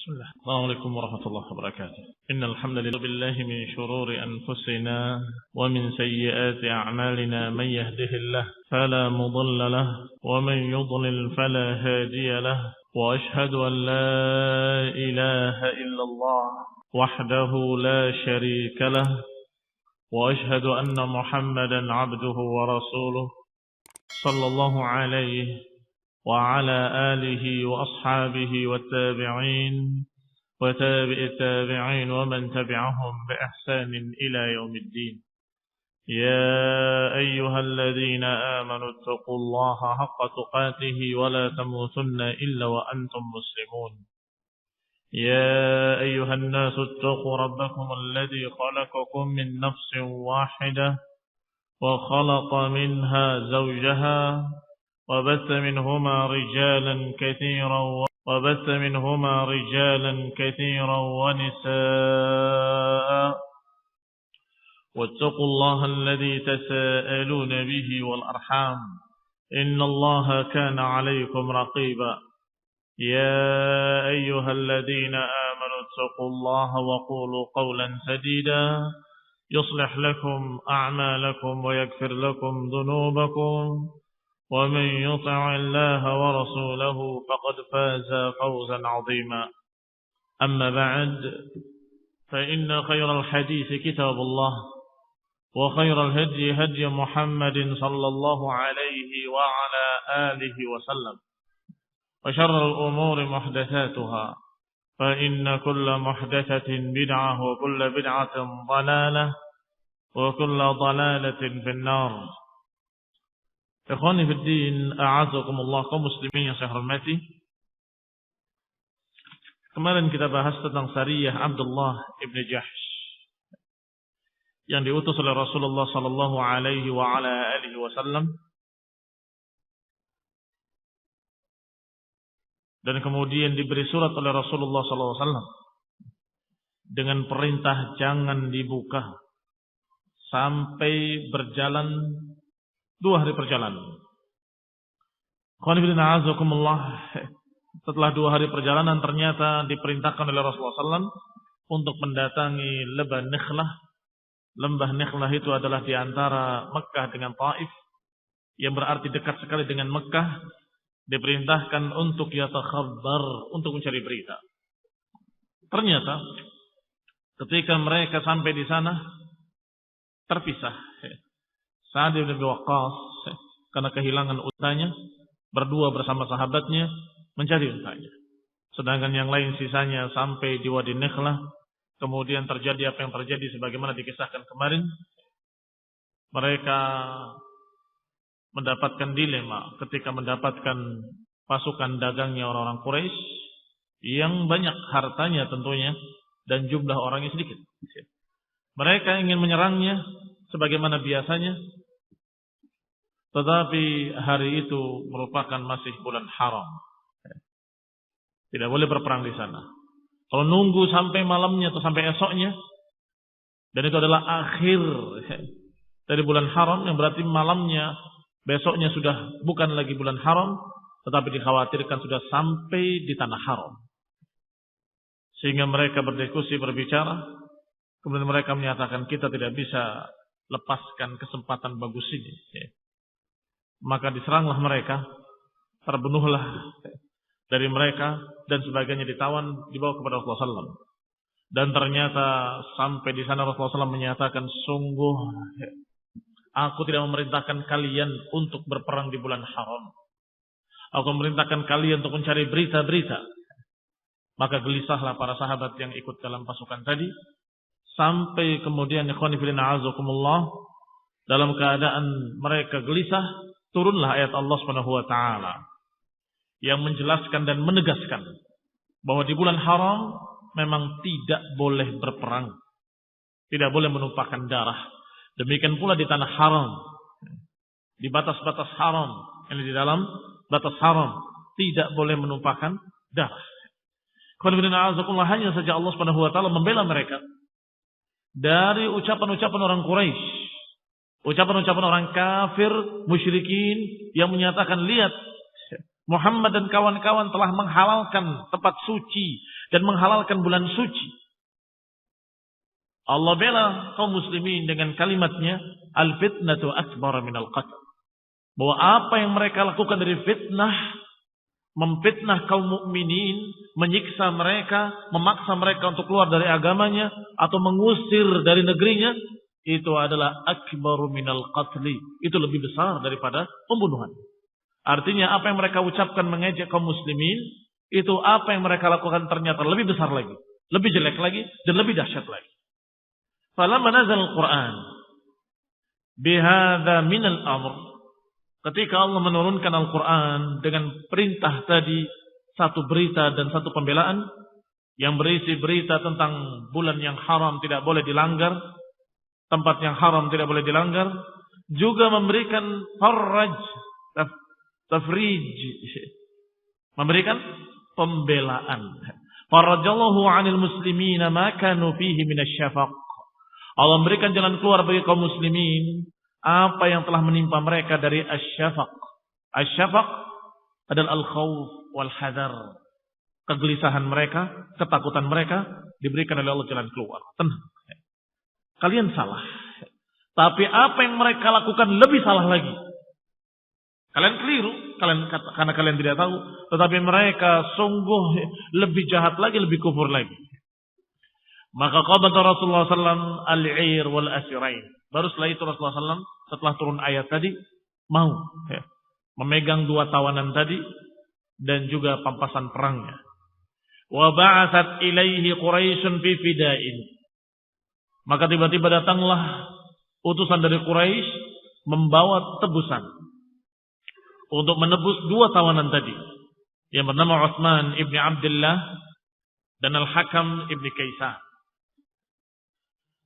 بسم الله السلام عليكم ورحمة الله وبركاته إن الحمد لله بالله من شرور أنفسنا ومن سيئات أعمالنا من يهده الله فلا مضل له ومن يضلل فلا هادي له وأشهد أن لا إله إلا الله وحده لا شريك له وأشهد أن محمدا عبده ورسوله صلى الله عليه وعلى آله وأصحابه والتابعين وتابع التابعين ومن تبعهم بإحسان إلى يوم الدين يا أيها الذين آمنوا اتقوا الله حق تقاته ولا تموتن إلا وأنتم مسلمون يا أيها الناس اتقوا ربكم الذي خلقكم من نفس واحدة وخلق منها زوجها وبث منهما رجالا كثيرا ونساء واتقوا الله الذي تساءلون به والأرحام إن الله كان عليكم رقيبا يا أيها الذين آمنوا اتقوا الله وقولوا قولا سديدا يصلح لكم أعمالكم ويغفر لكم ذنوبكم ومن يطع الله ورسوله فقد فاز فوزا عظيما أما بعد فإن خير الحديث كتاب الله وخير الهدي هدي محمد صلى الله عليه وعلى آله وسلم وشر الأمور محدثاتها فإن كل محدثة بدعة وكل بدعة ضلالة وكل ضلالة في النار. Ikhwani fiddin, a'azakumullah, kaum muslimin yang saya hormati. Kemarin kita bahas tentang Sariyah Abdullah ibn Jahsh yang diutus oleh Rasulullah sallallahu alaihi wa ala alihi wasallam, dan kemudian diberi surat oleh Rasulullah sallallahu alaihi wasallam dengan perintah jangan dibuka sampai berjalan 2 hari perjalanan. Setelah 2 hari perjalanan ternyata diperintahkan oleh Rasulullah SAW untuk mendatangi Lembah Nikhlah. Lembah Nikhlah itu adalah di antara Mekah dengan Taif, yang berarti dekat sekali dengan Mekah. Diperintahkan untuk yatakhabbar, untuk mencari berita. Ternyata ketika mereka sampai di sana terpisah. Sa'ad bin Abi Waqqas karena kehilangan untanya berdua bersama sahabatnya mencari untanya. Sedangkan yang lain sisanya sampai di Wadi Nikhlah. Kemudian terjadi apa yang terjadi sebagaimana dikisahkan kemarin. Mereka mendapatkan dilema ketika mendapatkan pasukan dagangnya orang-orang Quraisy yang banyak hartanya tentunya dan jumlah orangnya sedikit. Mereka ingin menyerangnya sebagaimana biasanya, tetapi hari itu merupakan masih bulan haram. Tidak boleh berperang di sana. Kalau nunggu sampai malamnya atau sampai esoknya, dan itu adalah akhir dari bulan haram, yang berarti malamnya besoknya sudah bukan lagi bulan haram, tetapi dikhawatirkan sudah sampai di tanah haram. Sehingga mereka berdiskusi, berbicara, kemudian mereka menyatakan kita tidak bisa lepaskan kesempatan bagus ini. Maka diseranglah mereka, terbunuhlah dari mereka, dan sebagainya ditawan, dibawa kepada Rasulullah SAW. Dan ternyata sampai di sana Rasulullah SAW menyatakan, sungguh aku tidak memerintahkan kalian untuk berperang di bulan haram. Aku memerintahkan kalian untuk mencari berita-berita. Maka gelisahlah para sahabat yang ikut dalam pasukan tadi. Sampai kemudian ikhwani fillah a'azakumullah, dalam keadaan mereka gelisah, turunlah ayat Allah Subhanahu wa taala yang menjelaskan dan menegaskan bahwa di bulan haram memang tidak boleh berperang. Tidak boleh menumpahkan darah. Demikian pula di tanah haram. Di batas-batas haram, yang di dalam batas haram tidak boleh menumpahkan darah. Hanya saja Allah Subhanahu wa taala membela mereka dari ucapan-ucapan orang Quraisy, ucapan-ucapan orang kafir, musyrikin yang menyatakan, lihat Muhammad dan kawan-kawan telah menghalalkan tempat suci dan menghalalkan bulan suci. Allah bela kaum muslimin dengan kalimatnya, al-fitnatu akbar minal qatl. Bahwa apa yang mereka lakukan dari fitnah, memfitnah kaum mukminin, menyiksa mereka, memaksa mereka untuk keluar dari agamanya atau mengusir dari negerinya, itu adalah akbaru minal qatli. Itu lebih besar daripada pembunuhan. Artinya apa yang mereka ucapkan mengejek kaum muslimin, itu apa yang mereka lakukan ternyata lebih besar lagi, lebih jelek lagi, dan lebih dahsyat lagi. Falamma nazal al-Quran bihadza minal amr, ketika Allah menurunkan Al-Quran dengan perintah tadi, satu berita dan satu pembelaan, yang berisi berita tentang bulan yang haram tidak boleh dilanggar, tempat yang haram tidak boleh dilanggar, juga memberikan tafrij, memberikan pembelaan. Farajallahu 'anil muslimina ma kanu fihi minasyafaq. Allah memberikan jalan keluar bagi kaum muslimin apa yang telah menimpa mereka dari asyafaq. Asyafaq adalah al-khawf wal hadar. Kegelisahan mereka, ketakutan mereka diberikan oleh Allah jalan keluar. Tenang. Kalian salah. Tapi apa yang mereka lakukan lebih salah lagi. Kalian keliru, karena kalian tidak tahu. Tetapi mereka sungguh lebih jahat lagi, lebih kufur lagi. Maka qabata Rasulullah SAW al-'ir wal asirain. Baru setelah itu Rasulullah SAW setelah turun ayat tadi mau memegang dua tawanan tadi dan juga pampasan perangnya. Wa ba'atsat ilaihi Quraisyun fi fida'in. Maka tiba-tiba datanglah utusan dari Quraisy membawa tebusan untuk menebus dua tawanan tadi yang bernama Utsman ibni Abdullah dan Al-Hakam ibni Kaisan.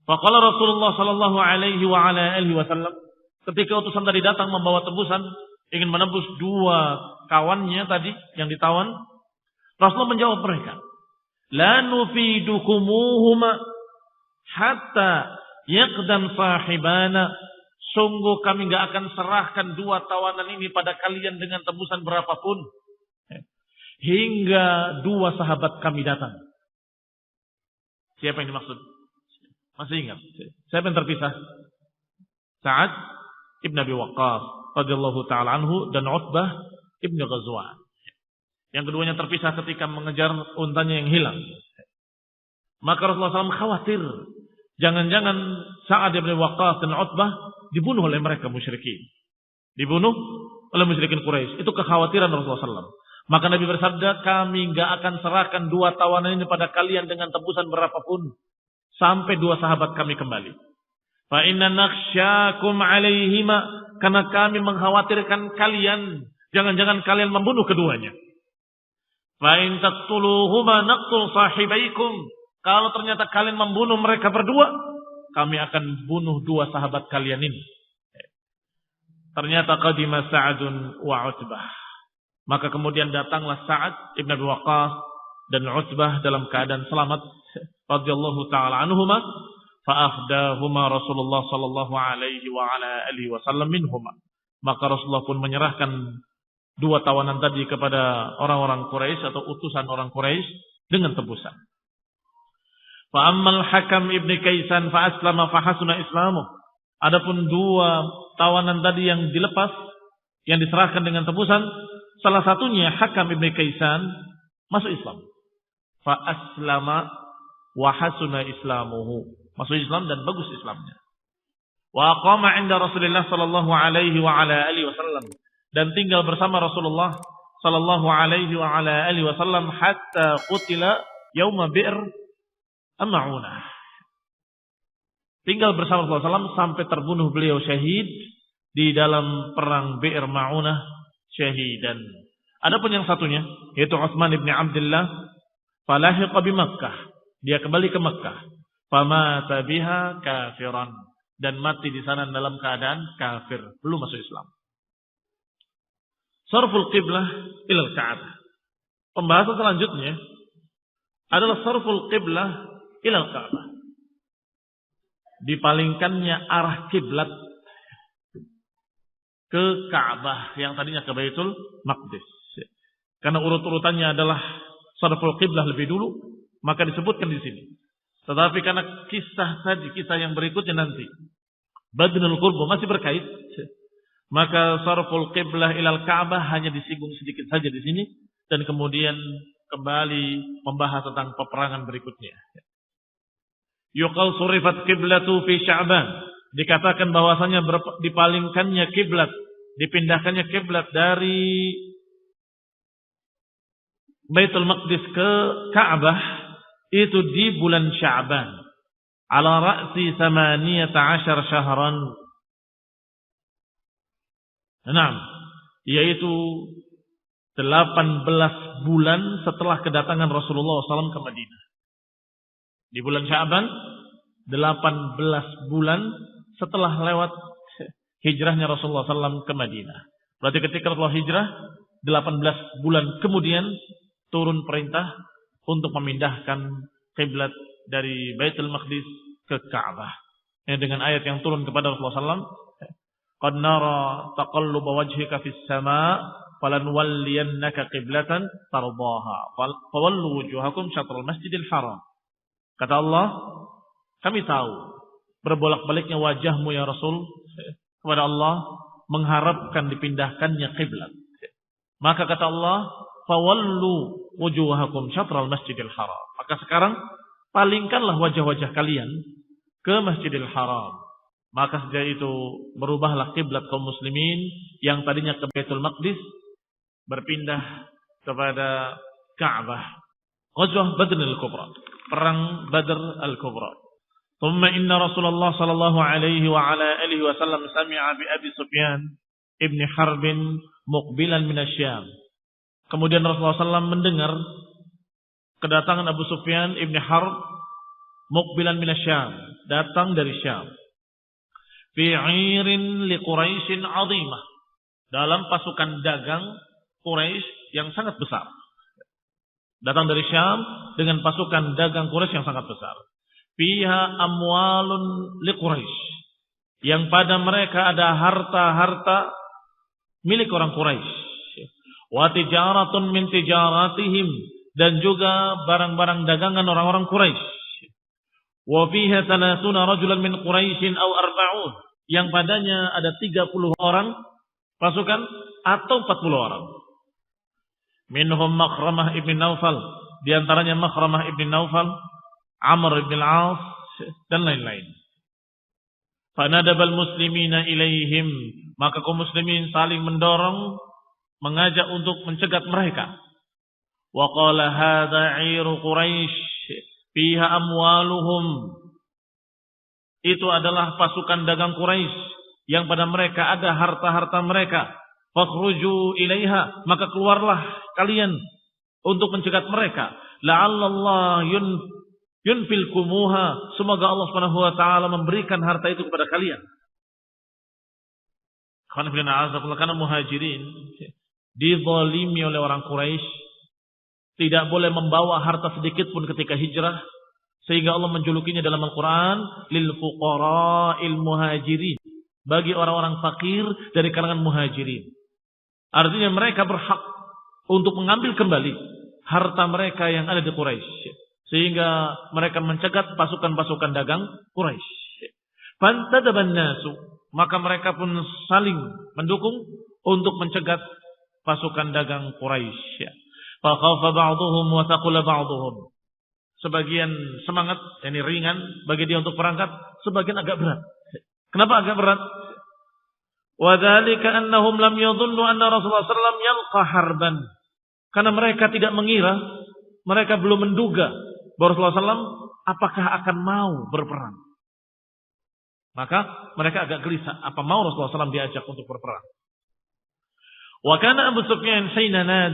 Faqala Rasulullah sallallahu alaihi wa ala alihi wasallam, ketika utusan tadi datang membawa tebusan ingin menebus dua kawannya tadi yang ditawan, Rasulullah menjawab mereka, la nufidukumuhuma hatta yaqdam sahibana. Sungguh kami enggak akan serahkan dua tawanan ini pada kalian dengan tebusan berapapun hingga dua sahabat kami datang. Siapa yang dimaksud? Masih ingat? Siapa yang terpisah? Sa'ad ibn Abi Waqqas radhiyallahu ta'ala anhu dan Utbah ibn Ghazwan. Yang keduanya terpisah ketika mengejar untanya yang hilang. Maka Rasulullah SAW khawatir jangan-jangan Sa'ad ibn Waqqas dan Utbah dibunuh oleh mereka musyrikin. Dibunuh oleh musyrikin Quraisy. Itu kekhawatiran Rasulullah SAW. Maka Nabi bersabda, kami enggak akan serahkan dua tawanan ini pada kalian dengan tebusan berapapun sampai dua sahabat kami kembali. Fa inna nakhsyakum alaihima, karena kami mengkhawatirkan kalian, jangan-jangan kalian membunuh keduanya. Fa in taqtuluhuma naqtul sahibaikum, kalau ternyata kalian membunuh mereka berdua, kami akan bunuh dua sahabat kalian ini. Ternyata qadima Sa'adun wa Utbah. Maka kemudian datanglah Sa'ad ibn Abi Waqqas dan Utbah dalam keadaan selamat radhiyallahu taala anhuma, fa afdahuma Rasulullah sallallahu alaihi wa ala alihi wasallam minhuma. Maka Rasulullah pun menyerahkan dua tawanan tadi kepada orang-orang Quraisy atau utusan orang Quraisy dengan tebusan. Fa ammal Hakam ibn Kaisan fa aslama fa hasuna islamu. Adapun dua tawanan tadi yang dilepas, yang diserahkan dengan tebusan, salah satunya Hakam ibn Kaisan masuk Islam. Fa aslama wa hasuna islamuhu, masuk Islam dan bagus Islamnya. Wa aqama 'inda Rasulillah sallallahu alaihi wa ala alihi wasallam, dan tinggal bersama Rasulullah sallallahu alaihi wa ala alihi wasallam hatta qutila yauma bi'r Ma'unah. Tinggal bersama Rasulullah SAW sampai terbunuh beliau syahid di dalam perang Bi'r Ma'unah syahidan. Adapun yang satunya yaitu Utsman ibn Abdullah, falahiqa bi Makkah, dia kembali ke Makkah, famata biha kafiran, dan mati di sana dalam keadaan kafir, belum masuk Islam. Sarful qiblah ila al-Ka'bah. Pembahasan selanjutnya adalah sarful qiblah ila al-Ka'bah. Dipalingkannya arah kiblat ke Ka'bah yang tadinya ke Baitul Maqdis. Karena urut-urutannya adalah sarful qiblah lebih dulu, maka disebutkan di sini. Tetapi karena kisah yang berikutnya nanti, badnul qurbu masih berkait, maka sarful qiblah ilal Ka'bah hanya disinggung sedikit saja di sini, dan kemudian kembali membahas tentang peperangan berikutnya. Yuqal surifat qiblatu fi Sya'ban. Dikatakan bahwasanya dipalingkannya kiblat, dipindahkannya kiblat dari Baitul Maqdis ke Ka'bah itu di bulan Sya'ban. Ala ra'si 18 syahran. Yaitu 18 bulan setelah kedatangan Rasulullah SAW ke Madinah. Di bulan Sya'ban 18 bulan setelah lewat hijrahnya Rasulullah SAW ke Madinah. Berarti ketika Rasulullah hijrah 18 bulan kemudian turun perintah untuk memindahkan kiblat dari Baitul Maqdis ke Ka'bah. Dengan ayat yang turun kepada Rasulullah SAW, "Qad nara taqalluba wajhika fis sama' falanwalliyannaka qiblatan tardaha fawallu wujuhakum syatral masjidil haram." Kata Allah, kami tahu berbolak-baliknya wajahmu ya Rasul kepada Allah, mengharapkan dipindahkannya kiblat. Maka kata Allah, fawallu wujuhakum syatral masjidil haram. Maka sekarang palingkanlah wajah-wajah kalian ke Masjidil Haram. Maka sejak itu berubahlah kiblat kaum muslimin yang tadinya ke Baitul Maqdis berpindah kepada Ka'bah. Ghazwah Badr al-Kubra, perang Badr al-Kubra. ثم إن رسول الله صلى الله عليه وعلى آله وسلم سمع بأبي سفيان ابن حرب مقبلا من الشام. Kemudian Rasulullah SAW mendengar kedatangan Abu Sufyan ibn Harb muqbilan min Syam, datang dari Syam. Fi 'irin li Quraisyin 'azimah, dalam pasukan dagang Quraisy yang sangat besar. Datang dari Syam dengan pasukan dagang Quraisy yang sangat besar. Fiha amwalun li Quraisy, yang pada mereka ada harta-harta milik orang Quraisy. Wa tijaratun min tijaratihim, dan juga barang-barang dagangan orang-orang Quraisy. Wa fiha 30 rajulan min Quraisyin aw 40, yang padanya ada 30 orang pasukan atau 40 orang. Minhum Makhramah ibn Naufal, di antaranya Makhramah ibn Naufal, Amr ibn al-As, dan lain-lain. Fanadabal muslimina ilaihim, maka kaum muslimin saling mendorong, mengajak untuk mencegat mereka. Wa qala hadza 'iru Quraisy fiha amwaluhum, itu adalah pasukan dagang Quraisy yang pada mereka ada harta-harta mereka. Fakhruju ilaiha, maka keluarlah kalian untuk mencegat mereka. La'allallah yunfilkumuha, semoga Allah Subhanahu wa taala memberikan harta itu kepada kalian. Karena muhajirin dizalimi oleh orang Quraisy, tidak boleh membawa harta sedikit pun ketika hijrah, sehingga Allah menjulukinya dalam Al-Qur'an lil fuqara'il muhajirin, bagi orang-orang fakir dari kalangan muhajirin. Artinya mereka berhak untuk mengambil kembali harta mereka yang ada di Quraisy, sehingga mereka mencegat pasukan-pasukan dagang Quraisy. Fantadaban nasu, maka mereka pun saling mendukung untuk mencegat pasukan dagang Quraisy. Fakhafa ba'dhum wa thaqula ba'dhum. Sebagian semangat, yakni ringan bagi dia untuk berangkat, sebagian agak berat. Kenapa agak berat? Wa dzalika annahum lam yadhunnu anna Rasulullah sallallahu alaihi wasallam yalqa harban. Karena mereka tidak mengira, mereka belum menduga bahwa Rasulullah SAW apakah akan mau berperang. Maka mereka agak gelisah, apa mau Rasulullah SAW diajak untuk berperang. Wa kana Abu Sufyan hina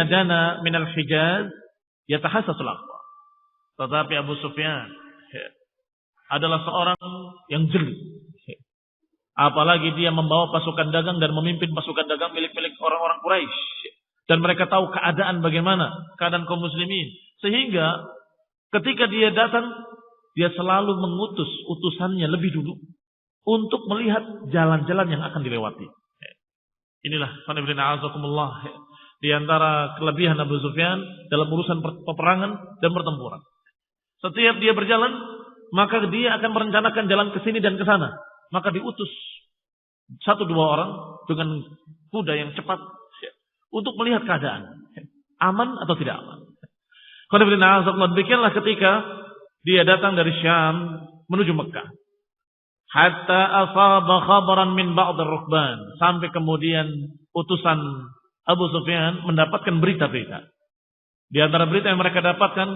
dana min al-Hijaz yatahassasul aqwa. Tetapi Abu Sufyan adalah seorang yang jeli. Apalagi dia membawa pasukan dagang dan memimpin pasukan dagang milik-milik orang-orang Quraisy. Dan mereka tahu keadaan bagaimana, keadaan kaum muslimin. Sehingga ketika dia datang, dia selalu mengutus utusannya lebih dulu untuk melihat jalan-jalan yang akan dilewati. Inilah di antara kelebihan Abu Sufyan dalam urusan peperangan dan pertempuran. Setiap dia berjalan, maka dia akan merencanakan jalan ke sini dan ke sana. Maka diutus 1-2 orang dengan kuda yang cepat untuk melihat keadaan. Aman atau tidak aman. Demikianlah ketika dia datang dari Syam menuju Mekah. Hatta asaba khabaran min ba'd ar-rukban. Sampai kemudian utusan Abu Sufyan mendapatkan berita-berita. Di antara berita yang mereka dapatkan,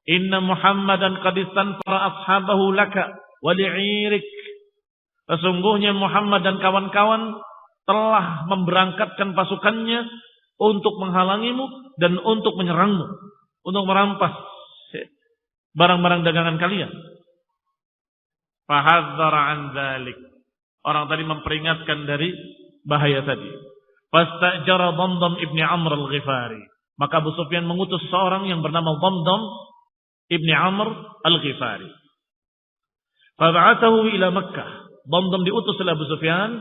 inna Muhammadan qad istanfara ashabahu laka wa li'irik. Sesungguhnya Muhammad dan kawan-kawan telah memberangkatkan pasukannya untuk menghalangimu dan untuk menyerangmu, untuk merampas barang-barang dagangan kalian. Fahadzara an dzalik. Orang tadi memperingatkan dari bahaya tadi. Fastajara Damdam ibni Amr al-Ghifari. Maka Abu Sufyan mengutus seorang yang bernama Damdam ibni Amr al-Ghifari. Fab'athahu ila Makkah. Damdam diutus oleh Abu Sufyan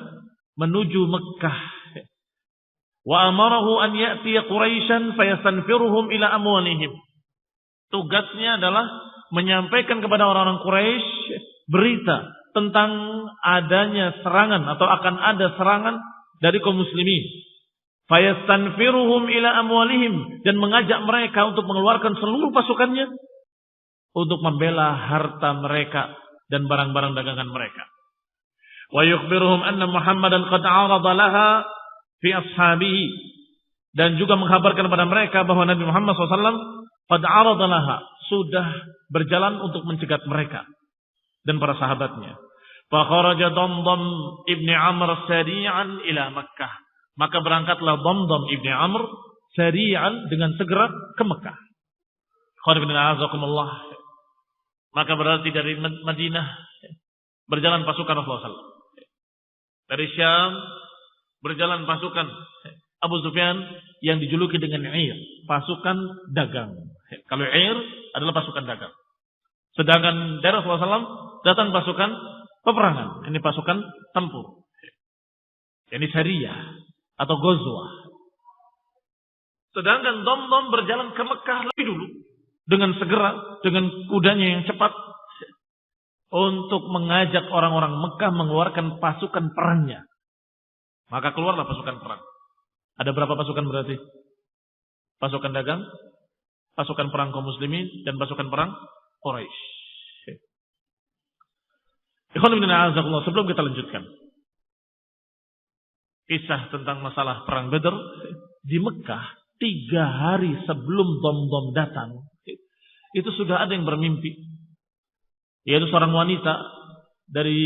menuju Makkah. Wa amarahu an ya'tiya Quraisyan fayastanfiruhum ila amwalihim. Tugasnya adalah menyampaikan kepada orang-orang Quraisy berita tentang adanya serangan atau akan ada serangan dari kaum muslimin. Fayastanfiruhum ila amwalihim, dan mengajak mereka untuk mengeluarkan seluruh pasukannya untuk membela harta mereka dan barang-barang dagangan mereka. Wa yukhbiruhum anna Muhammadan qad 'arada laha fi ashabihi, dan juga mengkabarkan kepada mereka bahwa Nabi Muhammad SAW qad 'arada laha, sudah berjalan untuk mencegat mereka dan para sahabatnya. Fa kharaja Damdam ibni Amr sari'an ila Makkah. Maka berangkatlah Damdam ibni Amr sari'an, dengan segera ke Mekah. Maka berarti dari Madinah berjalan pasukan Rasulullah SAW. Dari Syam berjalan pasukan Abu Sufyan yang dijuluki dengan Ir, pasukan dagang. Kalau Ir adalah pasukan dagang. Sedangkan dari Rasulullah SAW datang pasukan peperangan. Ini pasukan tempur. Ini Sariyah atau Ghazwah. Sedangkan Damdam berjalan ke Mekah lebih dulu dengan segera, dengan kudanya yang cepat, untuk mengajak orang-orang Mekah mengeluarkan pasukan perangnya. Maka keluarlah pasukan perang. Ada berapa pasukan berarti? Pasukan dagang, pasukan perang kaum muslimin, dan pasukan perang Quraisy. Sebelum kita lanjutkan kisah tentang masalah perang Badar, di Mekah 3 hari sebelum Damdam datang, itu sudah ada yang bermimpi, yaitu seorang wanita dari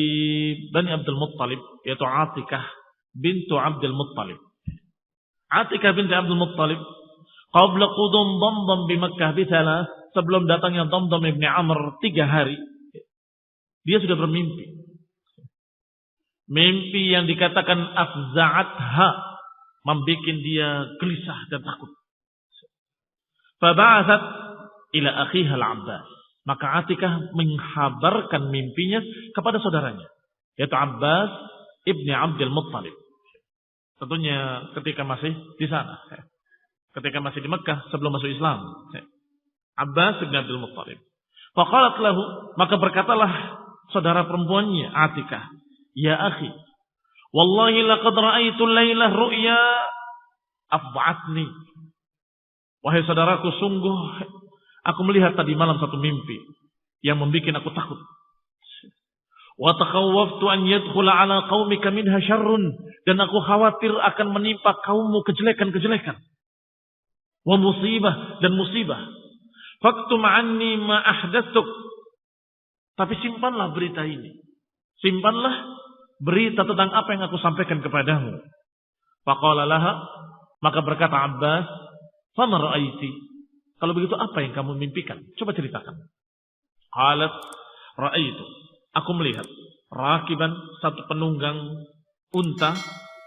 Bani Abdul Muttalib, yaitu Atikah bintu Abdul Muttalib. Atikah binti Abdul Muttalib qabla qudum Damdam di Mekah bithalah, sebelum datangnya Damdam ibni Amr 3 hari, dia sudah bermimpi. Mimpi yang dikatakan afza'atha, membuat dia gelisah dan takut. Faba'athat ila akhiha al-Abbas. Maka Atikah menghabarkan mimpinya kepada saudaranya, yaitu Abbas ibni Abdul Muttalib. Tentunya ketika masih di sana, ketika masih di Mekah sebelum masuk Islam. Abbas ibni Abdul Muttalib. Faqalat lahu, maka berkatalah saudara perempuannya Atikah, ya akhi, wallahi laqad ra'aitu lailah ru'ya afba'atni. Wahai saudaraku, sungguh aku melihat tadi malam satu mimpi yang membuat aku takut. Wa takhawwaftu an yadkhula ala qaumika minha syarrun, dan aku khawatir akan menimpa kaummu kejelekan-kejelekan. Wa musibah, dan musibah. Faktum anni ma ahdatsuk, tapi simpanlah berita ini. Simpanlah berita tentang apa yang aku sampaikan kepadamu. Faqala laha, maka berkata Abbas, fama ra'aiti, kalau begitu apa yang kamu mimpikan? Coba ceritakan. Qalat ra'aitu, aku melihat rakiban, satu penunggang unta,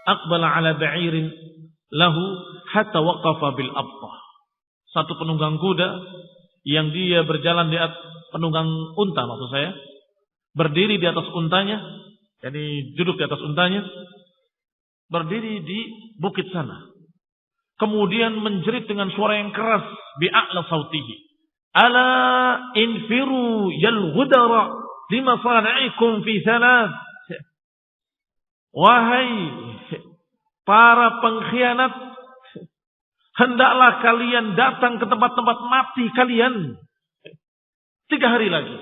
aqbala ala ba'irin lahu hatta waqafa bil abtah. Satu penunggang kuda yang dia berjalan di atas, penunggang unta maksud saya, berdiri di atas untanya, jadi duduk di atas untanya, berdiri di bukit sana. kemudian menjerit dengan suara yang keras bi'a'la sautihi. Ala infiru yal ghudara limasani'ikum fi thalath. Wahai para pengkhianat, hendaklah kalian datang ke tempat-tempat mati kalian 3 hari lagi.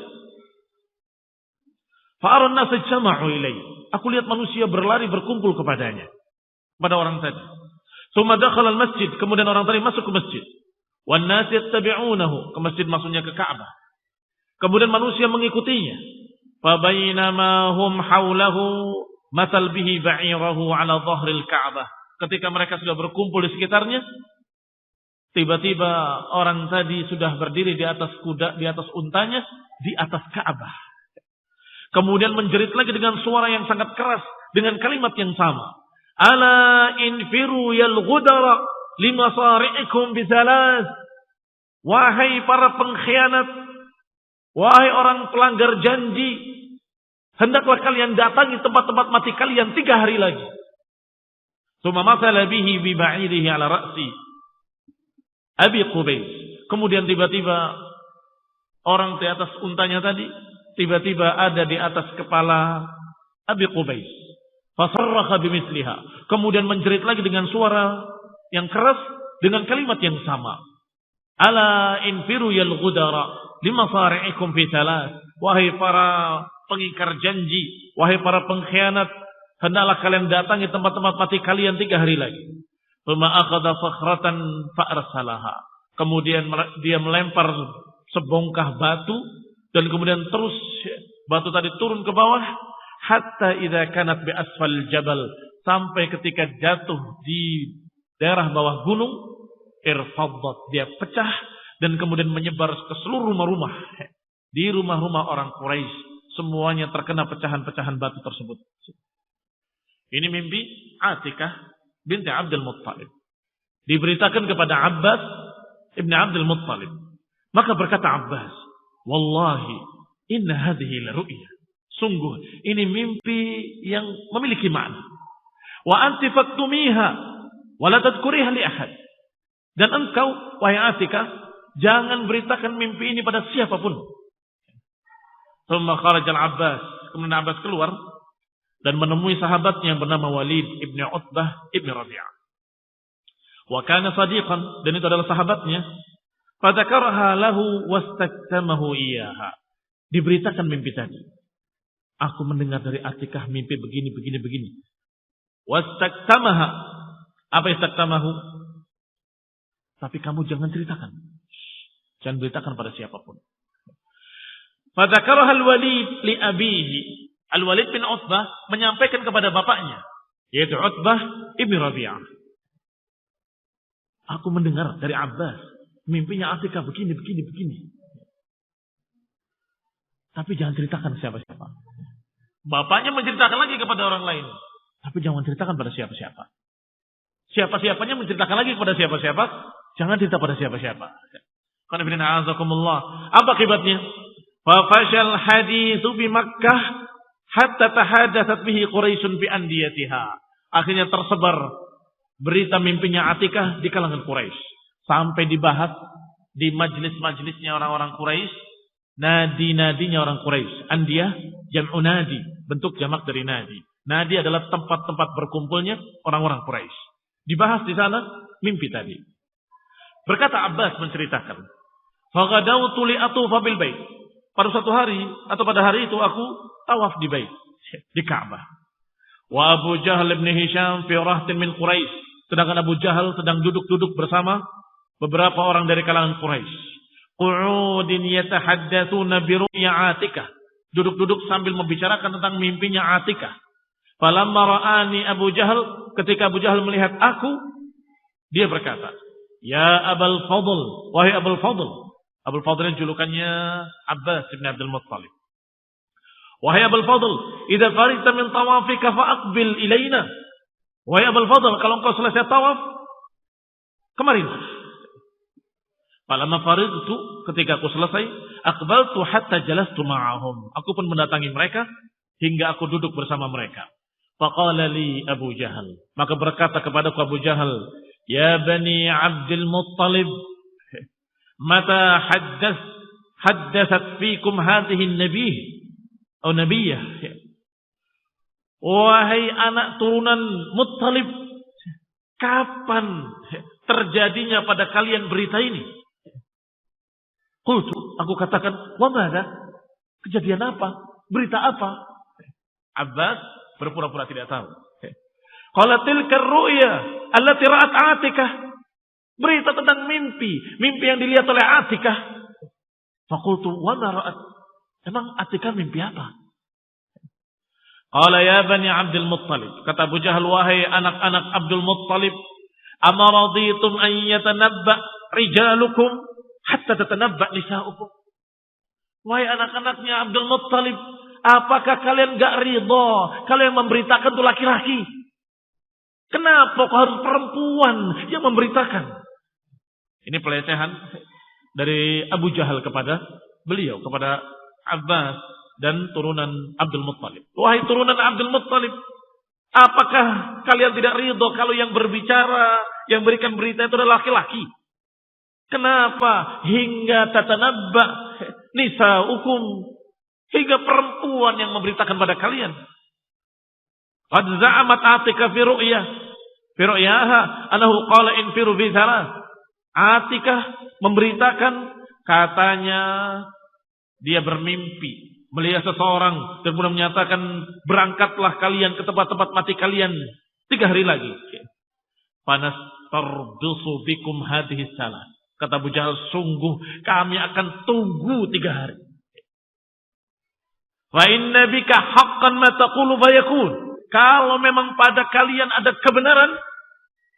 Fa'aran nas jama'u ilaihi. Aku lihat manusia berlari berkumpul kepadanya, pada orang tadi. Tsumma dakhala al-masjid, kemudian orang tadi masuk ke masjid. Wan nas yattabi'unahu, ke masjid maksudnya ke Ka'bah. Kemudian manusia mengikutinya. Fa bainama hum haulahu matal bihi ba'irahu 'ala dhahril Ka'bah. Ketika mereka sudah berkumpul di sekitarnya, tiba-tiba orang tadi sudah berdiri di atas kuda, di atas untanya, di atas Ka'bah. Kemudian menjerit lagi dengan suara yang sangat keras, dengan kalimat yang sama. Ala infiru yal ghudara limasari'ikum bisalas. Wahai para pengkhianat, wahai orang pelanggar janji, hendaklah kalian datangi tempat-tempat mati kalian 3 hari lagi. Tsumma masala bihi bi ba'irihi ala ra'si Abi Qubais. Kemudian tiba-tiba orang di atas untanya tadi tiba-tiba ada di atas kepala Abi Qubais. Fasarraha bimithliha. Kemudian menjerit lagi dengan suara yang keras dengan kalimat yang sama. Ala infiru yal ghudara limasari'ikum fi thalath. Wahai para pengingkar janji, wahai para pengkhianat, hendaklah kalian datangi tempat-tempat mati kalian 3 hari lagi. Thumma akhadha sakhratan fa'arsalaha. Kemudian dia melempar sebongkah batu dan kemudian terus batu tadi turun ke bawah hatta idza kanat bi asfal jabal, sampai ketika jatuh di daerah bawah gunung, irfaddat, dia pecah dan kemudian menyebar ke seluruh rumah-rumah. Di rumah-rumah orang Quraisy semuanya terkena pecahan-pecahan batu tersebut. Ini mimpi Atikah binti Abdul Muttalib. Diberitakan kepada Abbas ibn Abdul Muttalib. Maka berkata Abbas, wallahi inna hadhihi la ru'ya. Sungguh ini mimpi yang memiliki makna. Wa anti faktumiha wa la tadhkuriha li ahad. Dan engkau wahai Atikah, jangan beritakan mimpi ini pada siapapun. Tsumma kharaja al-Abbas. Kemudian Abbas keluar dan menemui sahabatnya yang bernama Walid ibn Utbah ibn Rabi'ah. Wa kana sadiqan, dan itu adalah sahabatnya. Fadzakaraha lahu wastaktamahu iyyaha. Diberitakan mimpi tadi. Aku mendengar dari Atikah mimpi begini. Wastaktamaha. Apa istaktamahu? Tapi kamu jangan ceritakan. Jangan beritakan pada siapapun. Fadzakaraha al-Walid li abihi. Al-Walid bin Utbah menyampaikan kepada bapaknya, yaitu Utbah ibn Rabi'ah. Aku mendengar dari Abbas, mimpinya Atikah begini. Tapi jangan ceritakan siapa-siapa. Bapaknya menceritakan lagi kepada orang lain. Tapi jangan ceritakan pada siapa-siapa. Siapa-siapanya menceritakan lagi kepada siapa-siapa. Jangan cerita pada siapa-siapa. Apa akibatnya? Fafashal hadithu bi Makkah hatta tahadatsat bihi Quraisyun bi andiyatiha. Akhirnya tersebar berita mimpinya Atikah di kalangan Quraisy. Sampai dibahas di majlis-majlisnya orang-orang Quraisy, nadi-nadinya orang Quraisy. Andiyah jam'u nadi, bentuk jamak dari nadi. Nadi adalah tempat-tempat berkumpulnya orang-orang Quraisy. Dibahas di sana mimpi tadi. Berkata Abbas menceritakan, "Faghadawtu li atufa bil bait." Pada suatu hari atau pada hari itu aku tawaf di bait, di Ka'bah. Wa Abu Jahal bin Hisham fi rahtin min Quraisy. Sedangkan Abu Jahal sedang duduk-duduk bersama beberapa orang dari kalangan Quraisy. Qu'udin yatahaddatsuna bi ru'ya Atikah. Duduk-duduk sambil membicarakan tentang mimpinya Atikah. Falamma ra'ani Abu Jahal, ketika Abu Jahal melihat aku, dia berkata, "Ya Abul Fadl, wahai Abul Fadl." Abul Fadl yang julukannya Abbas bin Abdul Muttalib. "Wahai Abul Fadl, idza farita min tawafika fa'aqbil ilaina." Wahai Abul Fadl, kalau engkau selesai tawaf, kemarin. Falamma faridtu, ketika aku selesai, aqbaltu hatta jalastu ma'ahum. Aku pun mendatangi mereka hingga aku duduk bersama mereka. Faqala li Abu Jahal, maka berkata kepadaku Abu Jahal, Ya Bani Abdul Muttalib, mata haddathat fikum hadhihi nabiyah atau nabiyah. Wahai anak turunan Muttalib, kapan terjadinya pada kalian berita ini? Qultu, aku katakan, wa madza? Kejadian apa? Berita apa? Abbas berpura-pura tidak tahu. Qala tilka ar-ru'ya allati ra'at Atikah. Berita tentang mimpi yang dilihat oleh Atikah. Faqultu wa ma ra'at? Emang Atikah mimpi apa? Qala ya Bani Abdul Muttalib, kata Abu Jahal, wahai anak-anak Abdul Muttalib, amaraditum an yatanabba rijalukum hatta tatanabba nisa'ukum. Wahai anak-anaknya Abdul Muttalib, apakah kalian gak ridha kalau yang memberitakan itu laki-laki? Kenapa kok harus perempuan yang memberitakan? Ini pelecehan dari Abu Jahal kepada beliau, kepada Abbas dan turunan Abdul Muttalib. Wahai turunan Abdul Muttalib, apakah kalian tidak ridho kalau yang berbicara, yang berikan berita itu adalah laki-laki? Kenapa hingga tatanabba nisa'ukum, hingga perempuan yang memberitakan pada kalian? Qad za'amat Atikah fi ru'yaha anahu qala infiru fi thalath. Atikah memberitakan, katanya dia bermimpi melihat seseorang dan kemudian menyatakan, berangkatlah kalian ke tempat-tempat mati kalian 3 hari lagi. Panas tardusu bikum hadhihi salah. Kata Abu Jahal, sungguh kami akan tunggu 3 hari. Wa inna bika haqqan ma taqulu fayakun. Kalau memang pada kalian ada kebenaran,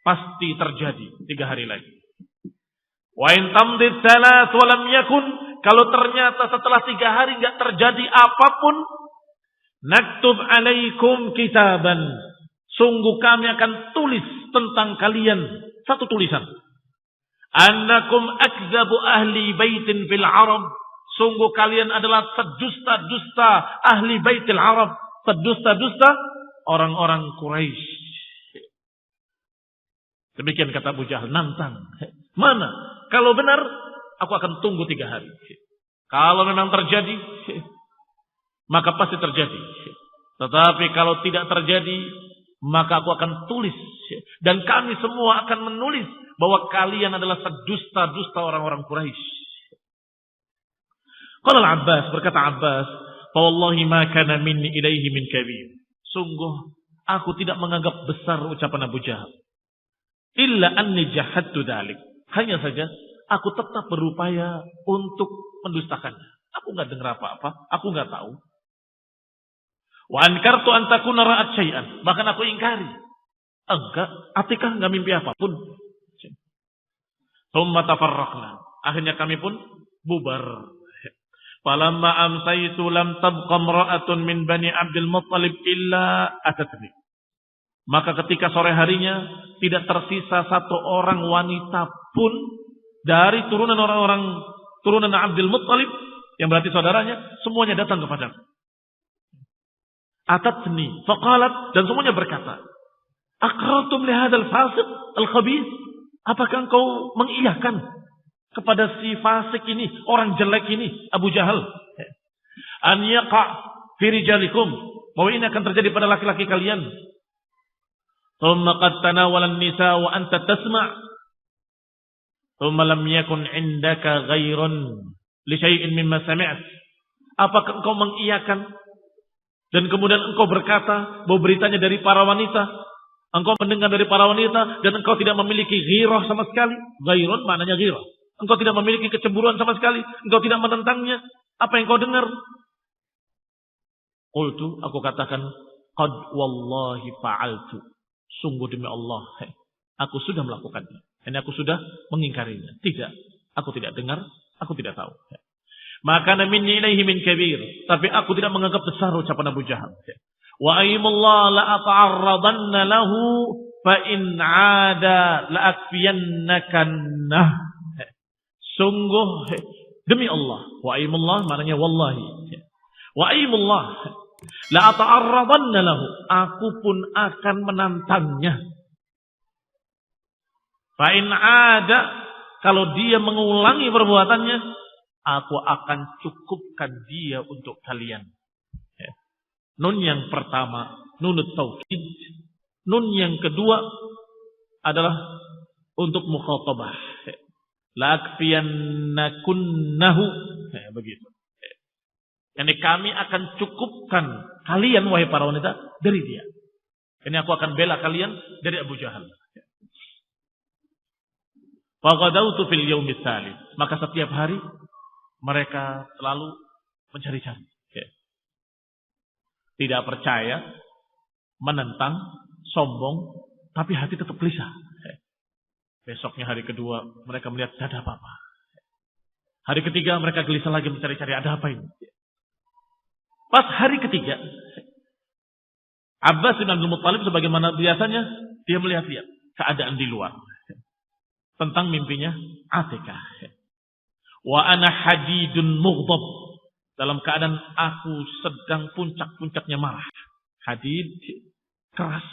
pasti terjadi 3 hari lagi. Wa in tamdid thalath wa lam yakun, kalau ternyata setelah 3 hari enggak terjadi apapun, naktub alaikum kitaban. Sungguh kami akan tulis tentang kalian satu tulisan. Annakum akzabu ahli baitin fil Arab. Sungguh kalian adalah sedusta-dusta ahli baitil Arab. Sedusta-dusta orang-orang Quraisy. Demikian kata Abu Jahal, nantang. Mana? Kalau benar, aku akan tunggu 3 hari. Kalau memang terjadi, maka pasti terjadi. Tetapi kalau tidak terjadi, maka aku akan tulis. Dan kami semua akan menulis bahwa kalian adalah sedusta-dusta orang-orang Quraisy. Qala al-Abbas, berkata Abbas, "Wallahi ma kana minni ilaihi min kabir." Sungguh aku tidak menganggap besar ucapan Abu Jahal. Illa anni jahadtu dzalik. Hanya saja aku tetap berupaya untuk mendustakannya. Aku enggak dengar apa-apa, aku enggak tahu. Wa ankartu an takuna ra'at syai'an. Bahkan aku ingkari. Enggak, Atikah enggak mimpi apapun. Tsumma tafarraqna. Akhirnya kami pun bubar. Falamma amsaytu lam tabqa imra'atun min Bani Abdul Muttalib illa atatni. Maka ketika sore harinya tidak tersisa satu orang wanita pun dari turunan orang-orang turunan Abdul Muttalib, yang berarti saudaranya, semuanya datang kepadaku. Atatni faqalat, dan semuanya berkata, aqrartum li hadzal fasiq al-khabith? Apakah engkau mengiyakan kepada si fasik ini, orang jelek ini, Abu Jahal, an yaqa fi rijalikum, bahwa ini akan terjadi pada laki-laki kalian? Thumma qad tanawala an-nisa wa anta tasma', thumma lam yakun 'indaka ghairun li syai'in mimma sami'at. Apakah engkau mengiyakan dan kemudian engkau berkata bahwa beritanya dari para wanita, engkau mendengar dari para wanita dan engkau tidak memiliki ghirah sama sekali? Ghairun maknanya ghirah. Engkau tidak memiliki kecemburuan sama sekali. Engkau tidak menentangnya. Apa yang kau dengar? Qultu, aku katakan, qad wallahi fa'altu. Sungguh demi Allah, aku sudah melakukannya. Dan aku sudah mengingkarinya. Tidak, aku tidak dengar, aku tidak tahu. Maka minni ilaihi min kabir. Tapi aku tidak menganggap besar ucapan Abu Jahal. Wa aimullah la ata'arradanna lahu fa in 'ada la akfiyannakannah. Sungguh demi Allah, wa aimullah maknanya wallahi. Wa aimullah la ata'arradanna lahu, aku pun akan menantangnya. Fa in ada, kalau dia mengulangi perbuatannya, aku akan cukupkan dia untuk kalian. Ya. Nun yang pertama, nunut taukid. Nun yang kedua adalah untuk mukhatabah. La akfiyannakunnahu. Ya, begitu. Ini kami akan cukupkan kalian, wahai para wanita, dari dia. Ini aku akan bela kalian dari Abu Jahal. Faghadawtu fil yaumits tsalits. Maka setiap hari mereka selalu mencari-cari. Tidak percaya, menentang, sombong, tapi hati tetap gelisah. Besoknya hari kedua mereka melihat tidak ada apa-apa. Hari ketiga mereka gelisah lagi mencari-cari ada apa ini. Pas hari ketiga, Abbas bin Abdul Muttalib sebagaimana biasanya dia melihat-lihat keadaan di luar tentang mimpinya Atikah. Wa ana hadidun mughdab, dalam keadaan aku sedang puncak-puncaknya marah. Hadid keras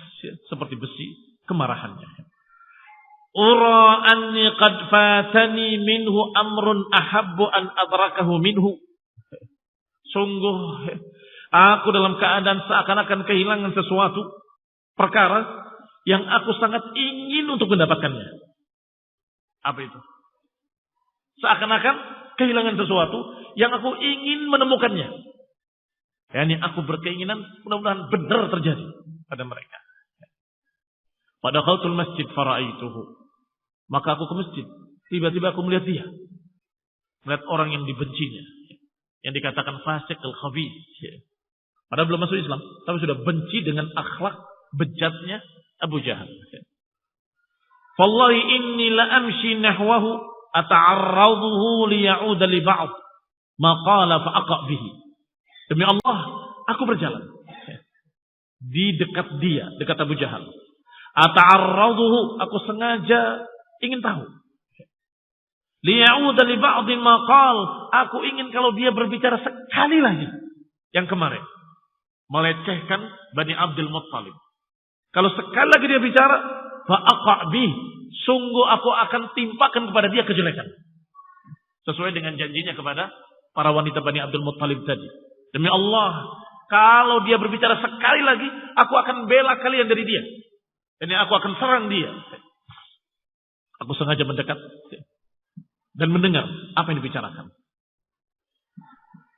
seperti besi kemarahannya. Ura anni qad fatani minhu amrun ahabbu an adrakahu minhu. Sungguh aku dalam keadaan seakan-akan kehilangan sesuatu perkara yang aku sangat ingin untuk mendapatkannya. Apa itu? Seakan-akan kehilangan sesuatu yang aku ingin menemukannya. Yani aku berkeinginan mudah-mudahan benar terjadi pada mereka. Pada khaltul masjid fara'aituhu. Maka aku ke masjid. Tiba-tiba aku melihat dia. Melihat orang yang dibencinya. Yang dikatakan fasik al-khabith. Padahal belum masuk Islam. Tapi sudah benci dengan akhlak bejatnya Abu Jahal. Wallahi inni la amshi nahwahu ata'arraduhu liya'uda li ba'd ma qala fa aqa bihi. Demi Allah, aku berjalan di dekat dia, dekat Abu Jahal. Ata'arraduhu, aku sengaja ingin tahu. Liya'uda li ba'd ma qala, aku ingin kalau dia berbicara sekali lagi yang kemarin melecehkan Bani Abdul Muttalib. Kalau sekali lagi dia bicara fa'aqa'bih, sungguh aku akan timpakan kepada dia kejelekan. Sesuai dengan janjinya kepada para wanita Bani Abdul Muttalib tadi. Demi Allah, kalau dia berbicara sekali lagi, aku akan bela kalian dari dia. Dan aku akan serang dia. Aku sengaja mendekat dan mendengar apa yang dibicarakan.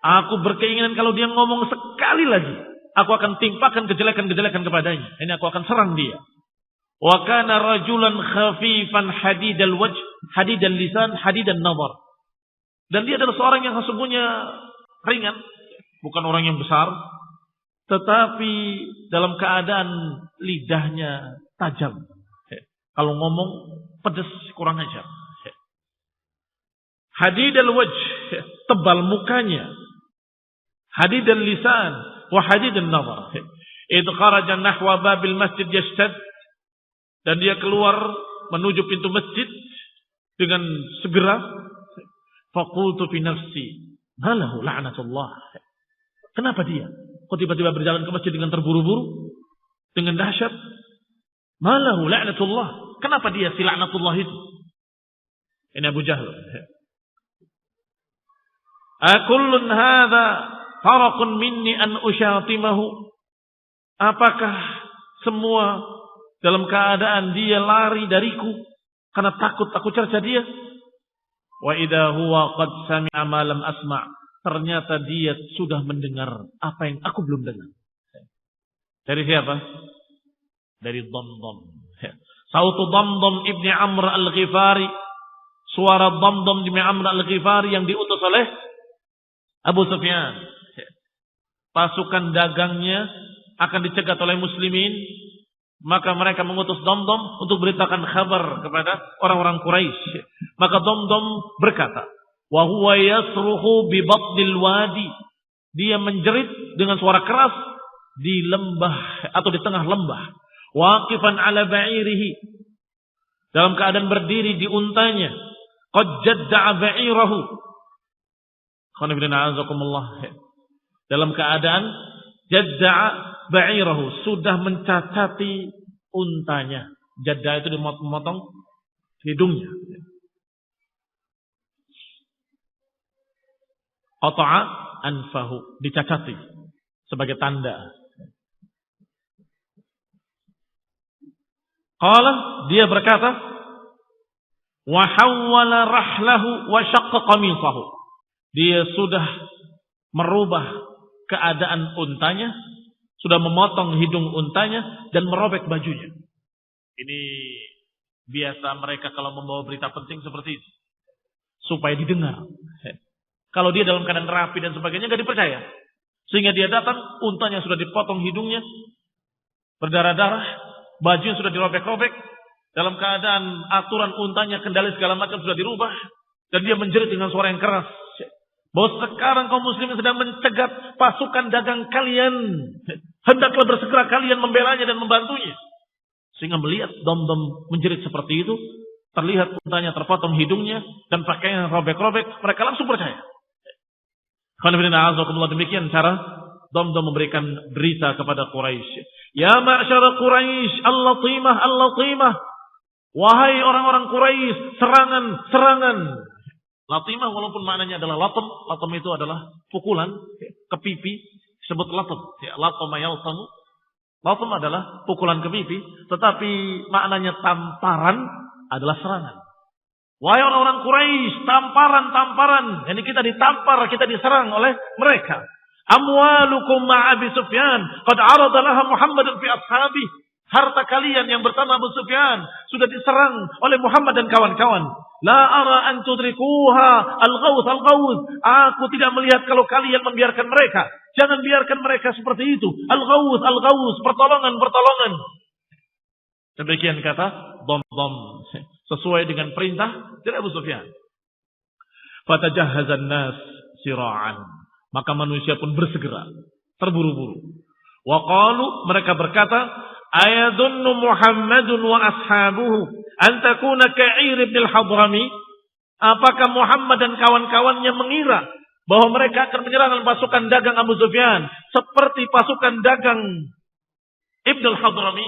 Aku berkeinginan kalau dia ngomong sekali lagi, aku akan timpakan kejelekan-kejelekan kepadanya. Ini aku akan serang dia. Wa kana rajulan khafifan hadidal wajh, hadidal lisan, hadidan nazar. Dan dia adalah seorang yang sesungguhnya ringan, bukan orang yang besar, tetapi dalam keadaan lidahnya tajam. Kalau ngomong pedas, kurang ajar. Hadidal wajh, tebal mukanya. Hadidal lisan wa hadidan nazar. Idh kharaja nahwa babil masjid yashtad. Dan dia keluar menuju pintu masjid dengan segera. Faqultu fi nafsi, malahu la'natullah. Kenapa dia? Kok tiba-tiba berjalan ke masjid dengan terburu-buru? Dengan dahsyat? Malahu la'natullah. Kenapa dia si la'natullah itu? Ini Abu Jahal. Akullun hadha faraqun minni an usyatimahu. Apakah semua dalam keadaan dia lari dariku karena takut aku cerca dia? Wa idza huwa qad sami'a ma lam asma'. Ternyata dia sudah mendengar apa yang aku belum dengar. Dari siapa? Dari Damdam. Sautu Damdam ibni Amr al-Ghifari. Suara Damdam ibni Amr al-Ghifari yang diutus oleh Abu Sufyan. Pasukan dagangnya akan dicegat oleh muslimin. Maka mereka mengutus Damdam untuk beritakan kabar kepada orang-orang Quraisy. Maka Damdam berkata, wa huwa yasruhu bi batnil wadi. Dia menjerit dengan suara keras di lembah atau di tengah lembah. Waqifan ala ba'irihi. Dalam keadaan berdiri di untanya. Qad jadda'a ba'irahu. Dalam keadaan jadda'a ba'irahu, sudah mencacati untanya. Jadda itu dimotong hidungnya. Qata'a anfahu, dicacati sebagai tanda. Qala, dia berkata, wa hawwala rahlahu wa syaqqa qamisahu. Dia sudah merubah keadaan untanya, sudah memotong hidung untanya dan merobek bajunya. Ini biasa mereka kalau membawa berita penting seperti itu, supaya didengar. Kalau dia dalam keadaan rapi dan sebagainya enggak dipercaya. Sehingga dia datang, untanya sudah dipotong hidungnya, berdarah-darah, bajunya sudah dirobek-robek, dalam keadaan aturan untanya, kendali segala macam sudah dirubah, dan dia menjerit dengan suara yang keras bahwa sekarang kaum muslimin sedang mencegat pasukan dagang kalian, hendaklah bersegera kalian membelanya dan membantunya. Sehingga melihat Damdam menjerit seperti itu, terlihat untanya terpotong hidungnya dan pakaiannya robek-robek, mereka langsung percaya. Demikian cara Damdam memberikan berita kepada Quraisy. Ya ma'syara Quraisy, al-latimah, al-latimah. Wahai orang-orang Quraisy, serangan, serangan. Latimah walaupun maknanya adalah latam. Latam itu adalah pukulan ke pipi. Disebut latam. Latama yaltamu. Latam adalah pukulan ke pipi. Tetapi maknanya tamparan adalah serangan. Wahai orang-orang Quraisy, tamparan, tamparan. Ini kita ditampar, kita diserang oleh mereka. Amwalukum ma'abi Sufyan. Qad arada laha Muhammadun fi ashabi. Harta kalian yang bersama Abu Sufyan sudah diserang oleh Muhammad dan kawan-kawan. La ara an tudrikuha al-ghawth al-ghawth. Aku tidak melihat kalau kalian membiarkan mereka. Jangan biarkan mereka seperti itu. Al-ghawth al-ghawth, pertolongan, pertolongan. Demikian kata Damdam, sesuai dengan perintah dari Abu Sufyan. Fatajahhazan nas sira'an. Maka manusia pun bersegera, terburu-buru. Wa qalu, mereka berkata, ayadunnu Muhammadun wa ashabuhu an takuna ka'ir ibn al-Hadrami. Apakah Muhammad dan kawan-kawannya mengira bahwa mereka akan menyerang pasukan dagang Abu Sufyan seperti pasukan dagang Ibn al-Hadrami?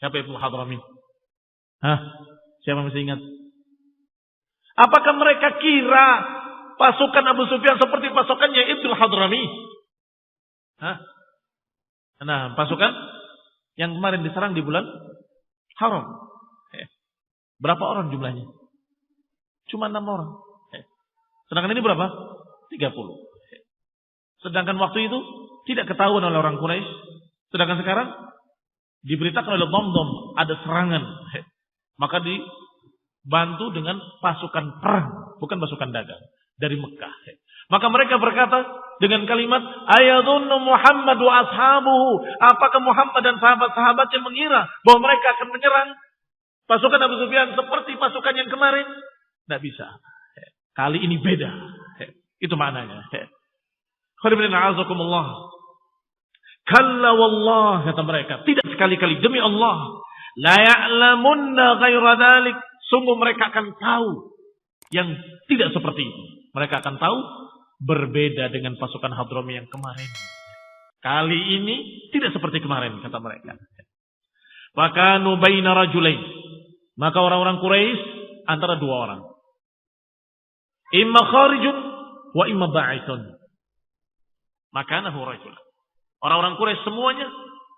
Siapa Ibn al-Hadrami? Siapa masih ingat? Apakah mereka kira pasukan Abu Sufyan seperti pasukannya Ibn al-Hadrami? Nah, pasukan yang kemarin diserang di bulan Haram. Berapa orang jumlahnya? Cuma 6 orang. Sedangkan ini berapa? 30. Sedangkan waktu itu tidak ketahuan oleh orang Quraisy. Sedangkan sekarang diberitakan oleh Damdam ada serangan. Maka dibantu dengan pasukan perang, bukan pasukan dagang dari Mekah. Maka mereka berkata dengan kalimat ayadunnu Muhammad wa ashabuhu. Apakah Muhammad dan sahabat-sahabatnya mengira bahwa mereka akan menyerang pasukan Abu Sufyan seperti pasukan yang kemarin? Tidak bisa. Kali ini beda. Itu maknanya. Kalla wallah, kata mereka, tidak sekali-kali, demi Allah, la ya'lamunna ghaira dzalik. Sungguh mereka akan tahu yang tidak seperti itu. Mereka akan tahu berbeda dengan pasukan Hadrami yang kemarin. Kali ini tidak seperti kemarin, kata mereka. Maka nubaina rajulain. Maka orang-orang Quraisy antara dua orang. Imma kharijun wa imma ba'ithun. Maka nahu rajul. Orang-orang Quraisy semuanya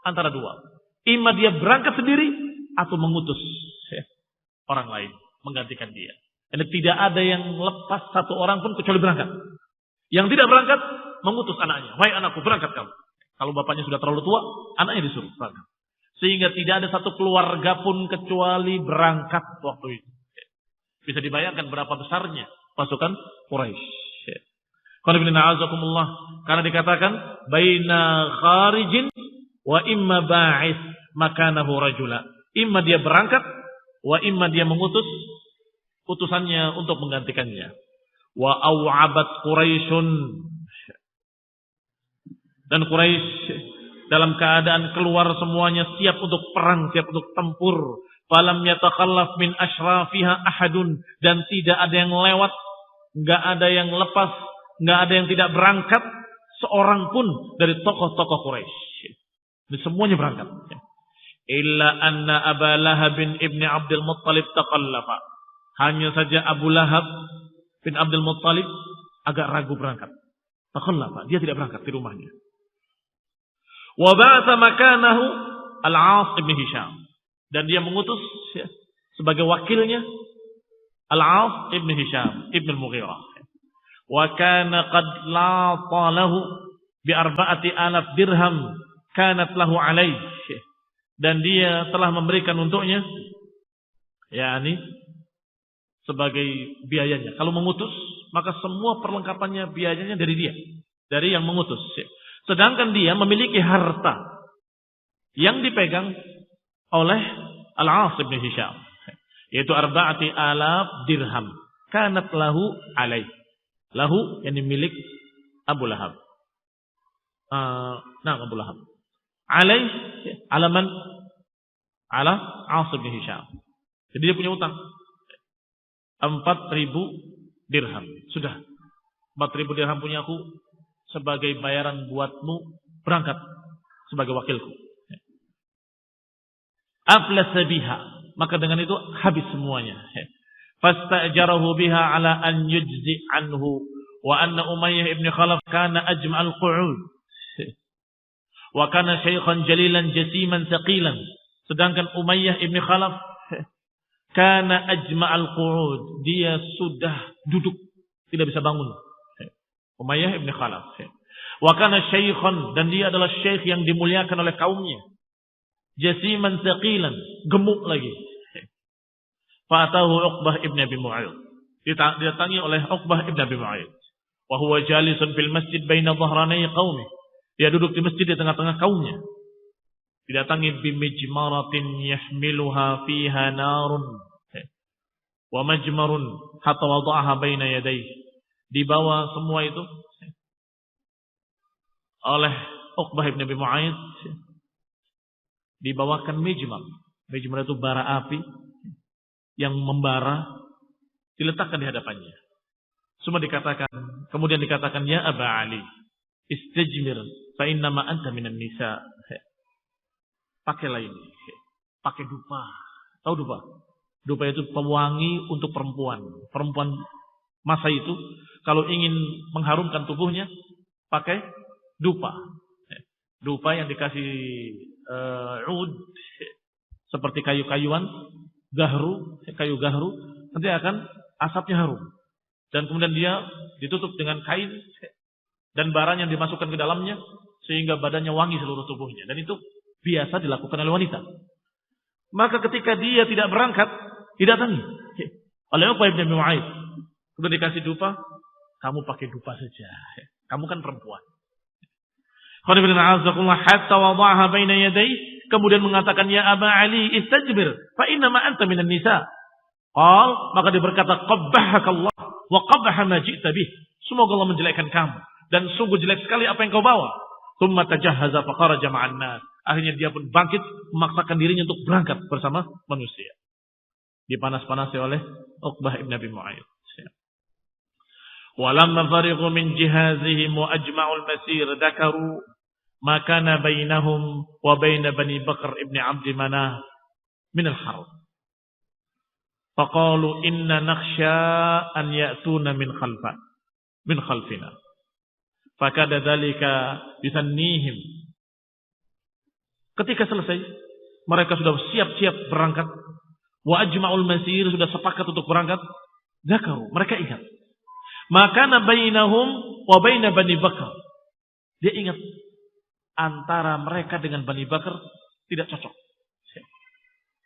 antara dua. Imma dia berangkat sendiri atau mengutus orang lain menggantikan dia. Dan tidak ada yang lepas satu orang pun kecuali berangkat. Yang tidak berangkat mengutus anaknya. Wahai anakku, berangkat kamu. Kalau bapaknya sudah terlalu tua, anaknya disuruh berangkat. Sehingga tidak ada satu keluarga pun kecuali berangkat waktu itu. Bisa dibayangkan berapa besarnya pasukan Quraisy. Karena dikatakan baina kharijin wa imma ba'is makanahu rajula. Imma dia berangkat wa imma dia mengutus utusannya untuk menggantikannya. Wa aw'abat Quraisyun. Dan Quraisy dalam keadaan keluar semuanya siap untuk perang, siap untuk tempur. Falam yatakhallaf min ashrafiha ahadun. Dan tidak ada yang lewat, enggak ada yang lepas, enggak ada yang tidak berangkat seorang pun dari tokoh-tokoh Quraisy. Semuanya berangkat. illa anna Aba Lahab bin Ibn Abdul Muttalib taqallafa. Hanya saja Abu Lahab bin Abdul Muttalib agak ragu berangkat. Taqallafa, dia tidak berangkat di rumahnya. Wa ba'atha makanahu Al-As ibn Hisham, dan dia mengutus sebagai wakilnya Al-As ibn Hisham ibn Al-Mughirah. Wa kana qad lata lahu bi 4,000 dirham kanat lahu alaihi, dan dia telah memberikan untuknya yakni sebagai biayanya. Kalau mengutus maka semua perlengkapannya biayanya dari dia, dari yang mengutus. Sedangkan dia memiliki harta yang dipegang oleh Al-As bin Hisham, yaitu 4,000 dirham kanat lahu alaihi. Lahu yang milik Abu Lahab. Abu Lahab. Alaih alaman ala As bin Hisham. Jadi dia punya utang 4,000 dirham. Sudah 4,000 dirham punya aku sebagai bayaran buatmu berangkat sebagai wakilku. Aflasa biha, maka dengan itu habis semuanya. Fastajarahu biha ala an yujzi anhu wa anna Umayyah ibn Khalaf kana ajma'al qu'ud wa kana syaikhan jalilan jasiman saqilan. Sedangkan Umayyah ibn Khalaf kana ajma'al qu'ud, dia sudah duduk tidak bisa bangun. Umayyah ibn Khalaf. Wa kana syaikhan, dan dia adalah syekh yang dimuliakan oleh kaumnya. Jasiman saqilan, gemuk lagi. Fa'atahu Uqbah ibn Abi Mu'ayyid, didatangi oleh Uqbah ibn Abi Mu'ayyid. Wa huwa jalisun fil masjid baina dhahranai qaumi, dia duduk di masjid di tengah-tengah kaumnya. Didatangi bimijmaratin yahmiluha fiha narun wa majmarun hatta wada'aha baina yadayhi. Dibawa semua itu oleh Uqbah ibn Abi Mu'ayyid, dibawakan mijmar. Mijmar itu bara api yang membara, diletakkan di hadapannya. Semua dikatakan, kemudian dikatakan, ya Aba Ali, istajmir fa innama anta minan nisa. Pakailah ini, pakai dupa. Tahu dupa? Dupa itu pewangi untuk perempuan. Perempuan masa itu kalau ingin mengharumkan tubuhnya pakai dupa. Dupa yang dikasih ud seperti kayu-kayuan, kayu gahru, nanti akan asapnya harum. Dan kemudian dia ditutup dengan kain dan barang yang dimasukkan ke dalamnya sehingga badannya wangi seluruh tubuhnya. Dan itu biasa dilakukan oleh wanita. Maka ketika dia tidak berangkat, didatangi oleh Uqbah bin Mu'ayyid. Sudah dikasih dupa, kamu pakai dupa saja. Kamu kan perempuan. Hatta wada'aha baina yadayhi, kemudian mengatakan, ya Aba Ali istajbir fa inna ma anta minan nisa. Maka dia berkata, qabbahakallah wa qabbaha ma ji'ta bih. Semoga Allah menjelekkan kamu, dan sungguh jelek sekali apa yang kau bawa. Tsumma tajahhaza fa kharaja ma'an nas. Akhirnya dia pun bangkit, memaksakan dirinya untuk berangkat bersama manusia. Dipanas-panasi oleh Uqbah ibn Abi Mu'ayyid. Walamma farighu min jihazihim wa ajma'ul masir dakaru ma kana bainahum wa bain Bani Bakr ibn Abd Manaf min al-harb. Faqalu inna nakhsha an ya'tuna min khalfina. Fakada dzalika bisannihim. Ketika selesai, mereka sudah siap-siap berangkat. Wa ajma'ul masir, sudah sepakat untuk berangkat. Zakaru, mereka ingat. Maka bainahum wa baina Bani Bakr. Dia ingat antara mereka dengan Bani Bakr tidak cocok.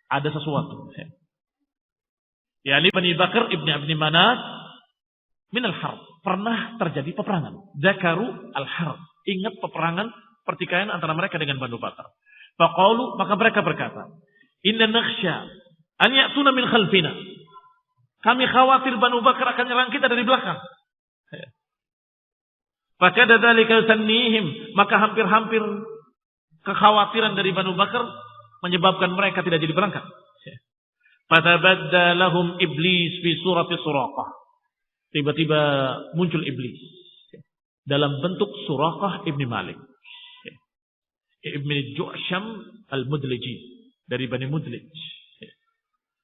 Ada sesuatu. Yani Bani Bakr ibn Abd Manaf min al-harb. Pernah terjadi peperangan. Zakaru al-harb. Ingat peperangan pertikaian antara mereka dengan Bani Bakr. Faqalu, maka mereka berkata, inna nakhsha an ya'tuna min khalfina. Kami khawatir Bani Bakr akan nyerang kita dari belakang. Fakada dzalika sannihim, maka hampir-hampir kekhawatiran dari Bani Bakr menyebabkan mereka tidak jadi berangkat. Fatabadda lahum iblis fi surati Suraqah. Tiba-tiba muncul iblis dalam bentuk Suraqah ibn Malik ibn Ju'sham al-Mudliji. dari Bani Mudlij.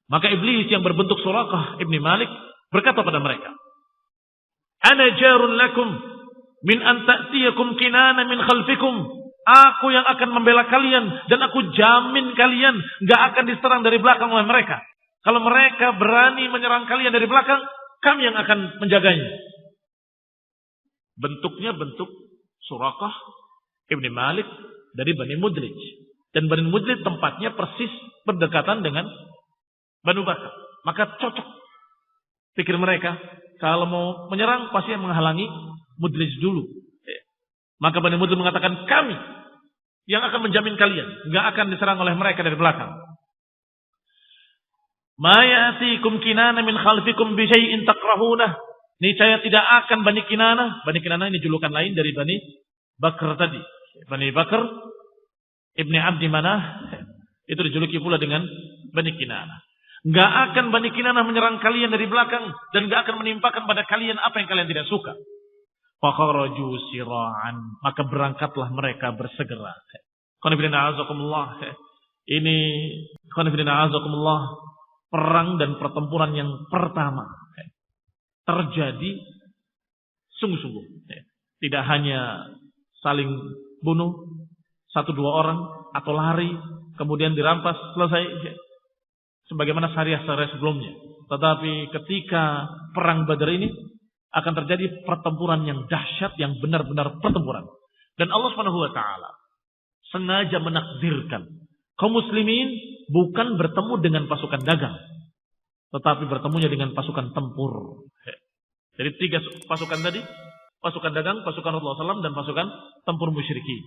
Maka iblis yang berbentuk Suraqah ibni Malik berkata pada mereka, "Ana jarun lakum min an ta'tiyakum Kinana min khalfikum." Aku yang akan membela kalian dan aku jamin kalian enggak akan diserang dari belakang oleh mereka. Kalau mereka berani menyerang kalian dari belakang, kami yang akan menjaganya. Bentuknya bentuk Suraqah ibni Malik dari Bani Mudlij. Dan Bani Mudlij tempatnya persis berdekatan dengan Banu Bakar. Maka cocok pikir mereka, kalau mau menyerang pasti yang menghalangi Mudlij dulu. Maka Bani Mudlij mengatakan, kami yang akan menjamin kalian enggak akan diserang oleh mereka dari belakang. Ma ya'tikum Kinana min khalfikum bi syai'in takrahunah. Niscaya tidak akan Bani Kinana ini julukan lain dari Bani Bakar tadi. Bani Bakar Ibni Abdi Manah itu dijuluki pula dengan Bani Kinana. Enggak akan Bani Kinana menyerang kalian dari belakang dan enggak akan menimpakan pada kalian apa yang kalian tidak suka. Fakharaju sira'an, maka berangkatlah mereka bersegera. Qanifidina azakumullah. Ini qanifidina azakumullah, perang dan pertempuran yang pertama terjadi sungguh-sungguh. Tidak hanya saling bunuh 1-2 orang atau lari kemudian dirampas selesai sebagaimana syariah-syariah sebelumnya. Tetapi ketika perang Badar ini akan terjadi pertempuran yang dahsyat, yang benar-benar pertempuran. Dan Allah Subhanahu wa taala sengaja menakdirkan kaum muslimin bukan bertemu dengan pasukan dagang, tetapi bertemunya dengan pasukan tempur. Jadi 3 pasukan tadi, pasukan dagang, pasukan Rasulullah SAW, dan pasukan tempur musyrikin.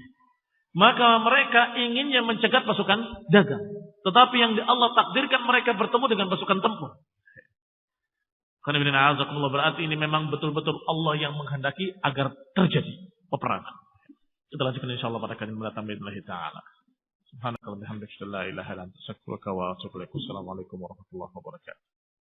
Maka mereka inginnya mencegat pasukan dagang, tetapi yang Allah takdirkan mereka bertemu dengan pasukan tempur. Karena berarti ini memang betul-betul Allah yang menghendaki agar terjadi peperangan. Kita lanjutkan insyaallah pada kali mendatang billahi taala. Subhanakallahumma wa bihamdika la ilaha illa anta astaghfiruka wa atubu ilaik. Assalamualaikum warahmatullahi wabarakatuh.